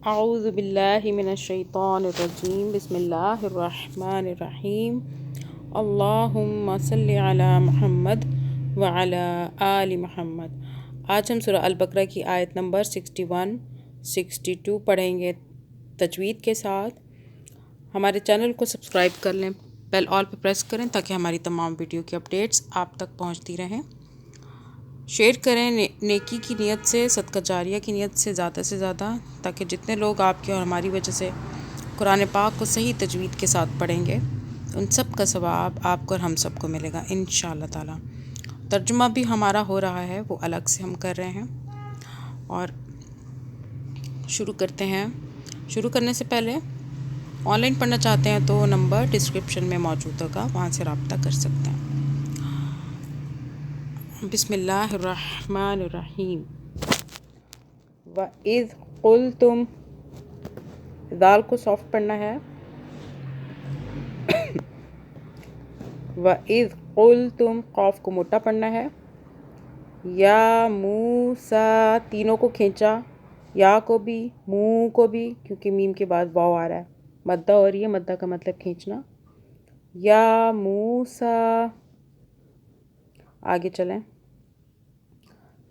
اعوذ باللہ من الشیطان الرجیم بسم اللہ الرحمن الرحیم اللہم صلی علی محمد وعلی آل محمد۔ آج ہم سورہ البقرہ کی آیت نمبر 61 62 پڑھیں گے تجوید کے ساتھ۔ ہمارے چینل کو سبسکرائب کر لیں، بیل آل پہ پریس کریں تاکہ ہماری تمام ویڈیو کی اپڈیٹس آپ تک پہنچتی رہیں۔ شیئر کریں نیکی کی نیت سے، صدقہ جاریہ کی نیت سے زیادہ تاکہ جتنے لوگ آپ کے اور ہماری وجہ سے قرآن پاک کو صحیح تجوید کے ساتھ پڑھیں گے ان سب کا ثواب آپ کو اور ہم سب کو ملے گا انشاءاللہ تعالی۔ ترجمہ بھی ہمارا ہو رہا ہے، وہ الگ سے ہم کر رہے ہیں اور شروع کرتے ہیں۔ شروع کرنے سے پہلے آن لائن پڑھنا چاہتے ہیں تو نمبر ڈسکرپشن میں موجود ہوگا، وہاں سے رابطہ کر سکتے ہیں۔ بسم اللہ الرحمن الرحیم۔ وَإِذْ قُلْتُمْ، دال کو سافٹ پڑھنا ہے۔ وَإِذْ قُلْتُمْ، قاف کو موٹا پڑھنا ہے۔ یا موسیٰ، تینوں کو کھینچا، یا کو بھی، منہ کو بھی، کیونکہ میم کے بعد واو آ رہا ہے، مدہ ہو رہی ہے، مدہ کا مطلب کھینچنا۔ یا موسیٰ، آگے چلیں۔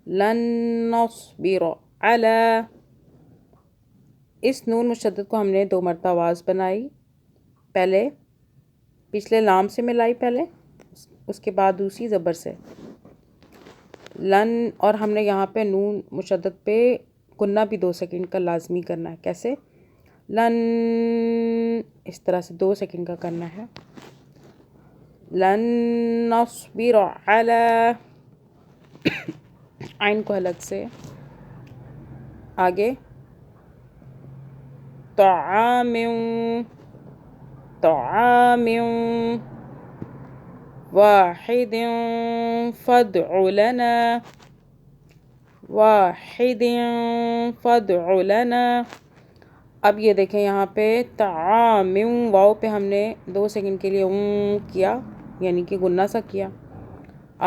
لن نصبر علی، اس نون مشدد کو ہم نے 2 مرتبہ آواز بنائی، پہلے پچھلے لام سے ملائی پہلے، اس کے بعد دوسری زبر سے لن، اور ہم نے یہاں پہ نون مشدد پہ گننا بھی 2 سیکنڈ کا لازمی کرنا ہے۔ کیسے؟ لن، اس طرح سے 2 سیکنڈ کا کرنا ہے۔ لن نصبر علی، عین کو الگ سے، آگے طعام، طعام واحد فادع لنا، واحد فادع لنا۔ اب یہ دیکھیں یہاں پہ طعام، واو پہ ہم نے 2 سیکنڈ کے لیے کیا، یعنی کہ گننا سا کیا۔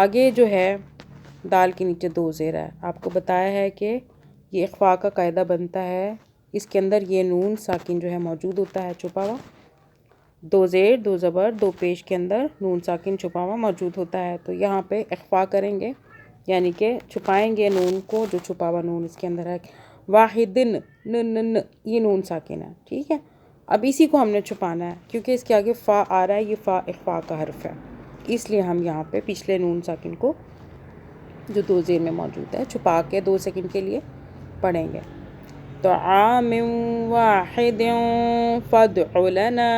آگے جو ہے دال کے نیچے 2 زیر ہے، آپ کو بتایا ہے کہ یہ اخفاء کا قاعدہ بنتا ہے، اس کے اندر یہ نون ساکن جو ہے موجود ہوتا ہے چھپا ہوا، 2 زیر 2 زبر 2 پیش کے اندر نون ساکن چھپا ہوا موجود ہوتا ہے، تو یہاں پہ اخفاء کریں گے، یعنی کہ چھپائیں گے نون کو، جو چھپا ہوا نون اس کے اندر ہے۔ واحدن، نن، یہ نون ساکن ہے، ٹھیک ہے۔ اب اسی کو ہم نے چھپانا ہے کیونکہ اس کے آگے فا آ رہا ہے، یہ فا اخفاء کا حرف ہے، اس لیے ہم یہاں پہ پچھلے نون ساکن کو جو 2 زیر میں موجود ہے چھپا کے 2 سیکنڈ کے لیے پڑھیں گے۔ طعام واحد فادع لنا،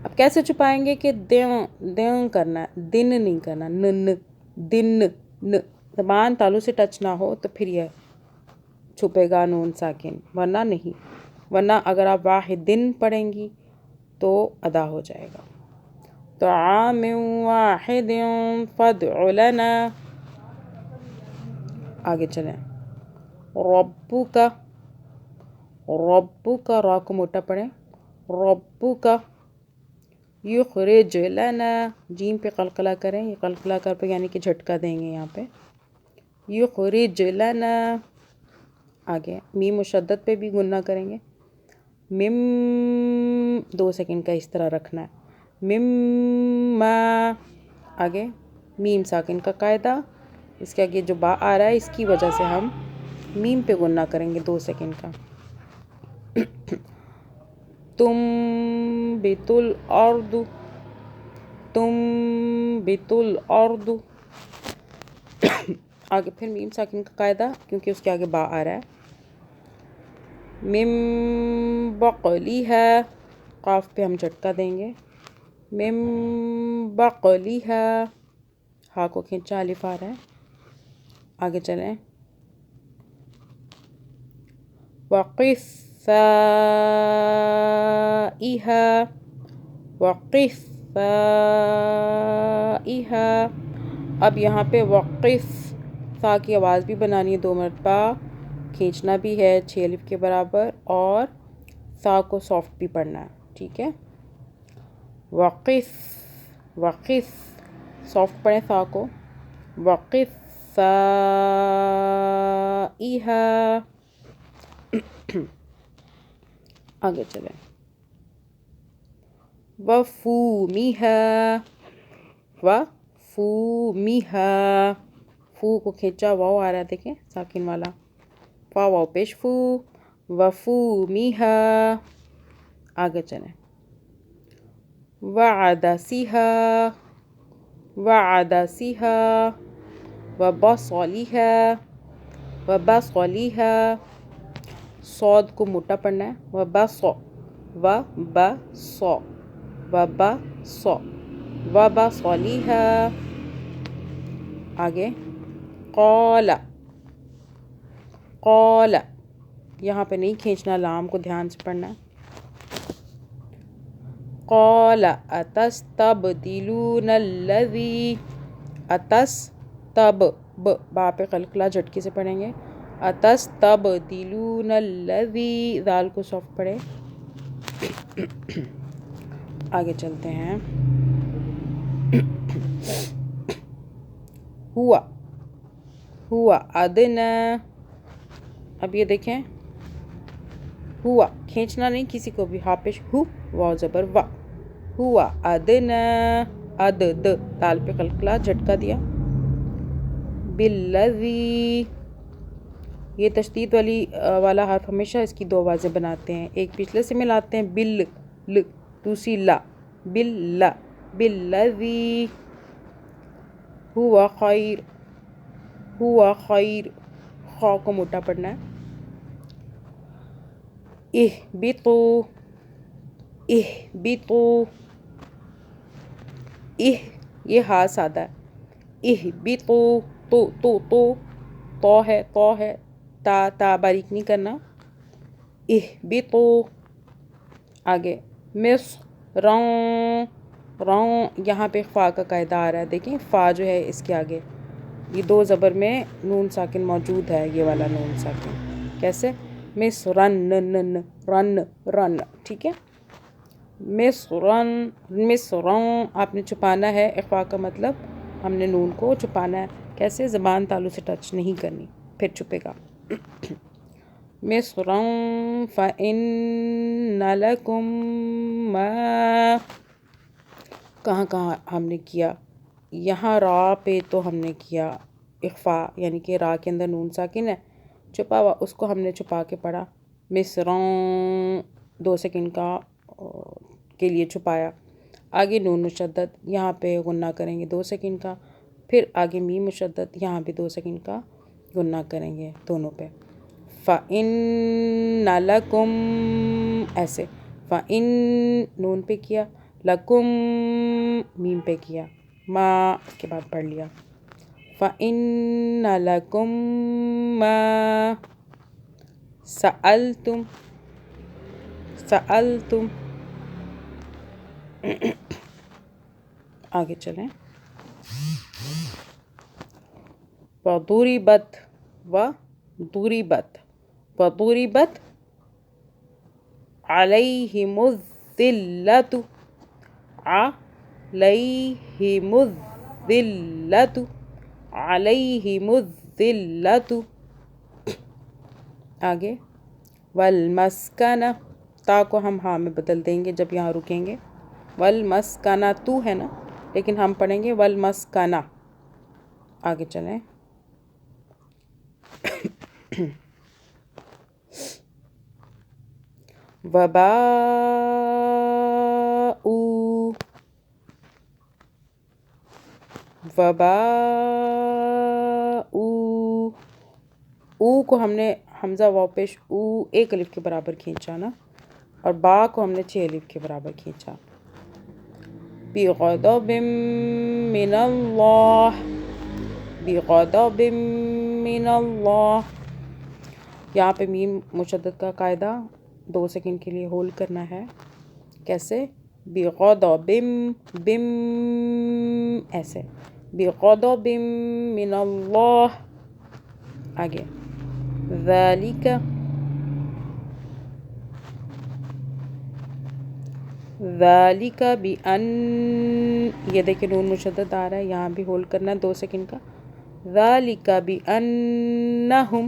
اب کیسے چھپائیں گے کہ دن کرنا ہے، دن نہیں کرنا، نن، دن، زبان تالو سے ٹچ نہ ہو تو پھر یہ چھپے گا نون ساکن، ورنہ نہیں، ورنہ اگر آپ واحدن پڑھیں گی تو ادا ہو جائے گا۔ طعام واحد فادع لنا، آگے چلیں۔ ربک، ربک، را کو موٹا پڑھیں، ربک یخرج لنا، جیم پہ قلقلہ کریں، یہ قلقلہ کر پہ یعنی کہ جھٹکا دیں گے یہاں پہ، یخرج لنا۔ آگے میم مشدد پہ بھی گننا کریں گے، مم، 2 سیکنڈ کا اس طرح رکھنا ہے، مما، آگے میم ساکن کا قاعدہ، اس کے آگے جو با آ رہا ہے اس کی وجہ سے ہم میم پہ گننا کریں گے 2 سیکنڈ کا۔ تنبت الارض، تنبت الارض، آگے پھر میم ساکن کا قاعدہ کیونکہ اس کے آگے با آ رہا ہے، من بقلها، قاف پہ ہم جھٹکا دیں گے، من بقلها، ہا کو کھینچا، الف آ رہا ہے، آگے چلیں۔ وقثائها، وقثائها، اب یہاں پہ وقف، سا کی آواز بھی بنانی ہے 2 مرتبہ، کھینچنا بھی ہے 6 الف کے برابر، اور سا کو سافٹ بھی پڑھنا ہے، ٹھیک ہے۔ وقف، وقف، سافٹ پڑھیں سا کو، وقثائها، آگے چلیں. وفومہا، وفومہا، فو کو کھینچا، واو آ رہا ہے دیکھیں ساکن والا، فا واو پیش فو، وفومہا. آگے چلیں. وعدسہا، وعدسہا، وبصلہا، وبصلہا، صاد کو موٹا پڑھنا ہے، وبص، وبص، وبص، وبصلہا. آگے. قال، قال، یہاں پہ نہیں کھینچنا، لام کو دھیان سے پڑھنا ہے. قال اتستبدلون الذی، با پہ قلقلہ جھٹکے سے پڑھیں گے. اتستبدلون الذی، دال کو سافٹ پڑھیں. آگے چلتے ہیں. ہوا، ہوا ادنی، اب یہ دیکھیں ہوا کھینچنا نہیں کسی کو بھی، ہاپش ہو، واو زبر وا، ہوا ادنی، دال پہ قلقلہ جھٹکا دیا. بالذی، یہ تشدید والا حرف ہمیشہ اس کی دو آوازیں بناتے ہیں، ایک پچھلے سے ملاتے ہیں بل، دوسری لا، بل، بالذی ہوا خیر، ہوا خیر، خا کو موٹا پڑھنا ہے. اہبطوا، اہبطوا، یہ ہا سادہ ہے، اہبطوا، تو ہے، تا باریک نہیں کرنا. اہبطوا. آگے. مصرا، یہاں پہ فا کا قاعدہ آ رہا ہے دیکھیں، فا جو ہے اس کے آگے یہ دو زبر میں نون ساکن موجود ہے، یہ والا نون ساکن. کیسے؟ مصرن، رن، رن، ٹھیک ہے. مصرن، مصرن، آپ نے چھپانا ہے، اخفا کا مطلب ہم نے نون کو چھپانا ہے. کیسے؟ زبان تالو سے ٹچ نہیں کرنی، پھر چھپے گا. مصرا فإن لکم ما، کہاں کہاں ہم نے کیا؟ یہاں را پہ تو ہم نے کیا اخفا، یعنی کہ را کے اندر نون ساکن ہے، چھپا ہوا، اس کو ہم نے چھپا کے پڑھا. مصرا 2 سیکنڈ کے لیے چھپایا. آگے نون مشدد، یہاں پہ غنہ کریں گے 2 سیکنڈ کا، پھر آگے میم مشدد، یہاں بھی 2 سیکنڈ کا غنہ کریں گے دونوں پہ. فَإِنَّ لَكُمْ، ایسے، فَإِن نون پہ کیا، لَكُمْ میم پہ کیا، ما کے بعد پڑھ لیا. فَإِنَّ لَكُمْ مَا سَأَلْتُمْ، سَأَلْتُمْ. آگے چلیں. وَضُرِبَتْ، وَضُرِبَتْ، وَضُرِبَتْ عَلَيْهِمُ الذِّلَّةُ، عَلَيْهِمُ الذِّلَّةُ، عَلَيْهِمُ الذِّلَّةُ. آگے. والمسکنہ، تا کو ہم ہاں میں بدل دیں گے جب یہاں رکیں گے. والمسکنہ تو ہے نا، لیکن ہم پڑھیں گے والمسکنہ. آگے چلیں. وباءُ، وباءُ، او کو ہم نے حمزہ واو پیش او 1 الف کے برابر کھینچا نا، اور با کو ہم نے 6 الف کے برابر کھینچا. بغضب من اللہ، بغضب من اللہ. یہاں پہ میم مشدد کا قاعدہ 2 سیکنڈ کے لیے ہولڈ کرنا ہے. کیسے؟ بغضب، بم، ایسے، بغضب من اللہ. آگے. ذالک، ذالک بأن، یہ دیکھیں نون مشدد آ رہا ہے، یہاں بھی ہولڈ کرنا ہے 2 سیکنڈ کا. ذالک بأنہم،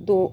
2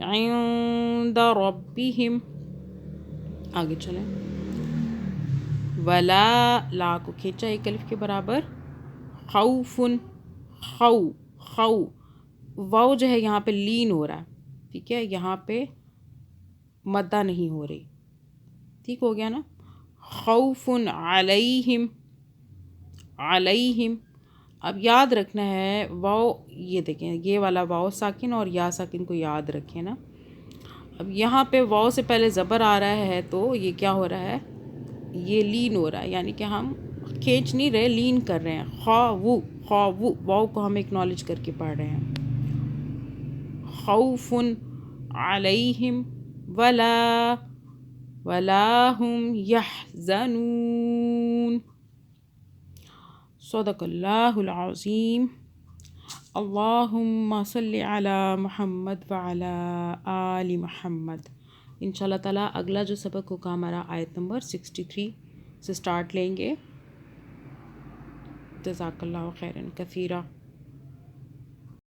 عند ربهم. آگے چلیں. ولا لا کو کھینچا ایک الف کے برابر. خوف خو خو واؤ جو ہے یہاں پہ لین ہو رہا ہے. ٹھیک ہے, یہاں پہ مدہ نہیں ہو رہی. ٹھیک ہو گیا نا. خوف علیہم علیہم. اب یاد رکھنا ہے واؤ, یہ دیکھیں یہ والا واؤ ساکن اور یا ساکن کو یاد رکھیں نا. اب یہاں پہ واؤ سے پہلے زبر آ رہا ہے تو یہ کیا ہو رہا ہے, یہ لین ہو رہا ہے, یعنی کہ ہم کھینچ نہیں رہے, لین کر رہے ہیں. خواو واؤ کو ہم اکنالج کر کے پڑھ رہے ہیں. خوف علیہم ولا هم يحزنون. صدق اللہ العظیم. اللہم صلی علی محمد وعلی آل محمد. انشاءاللہ تعالیٰ اگلا جو سبق ہوگا ہمارا آیت نمبر 63 سے سٹارٹ لیں گے. جزاک اللہ خیرا کثیرا.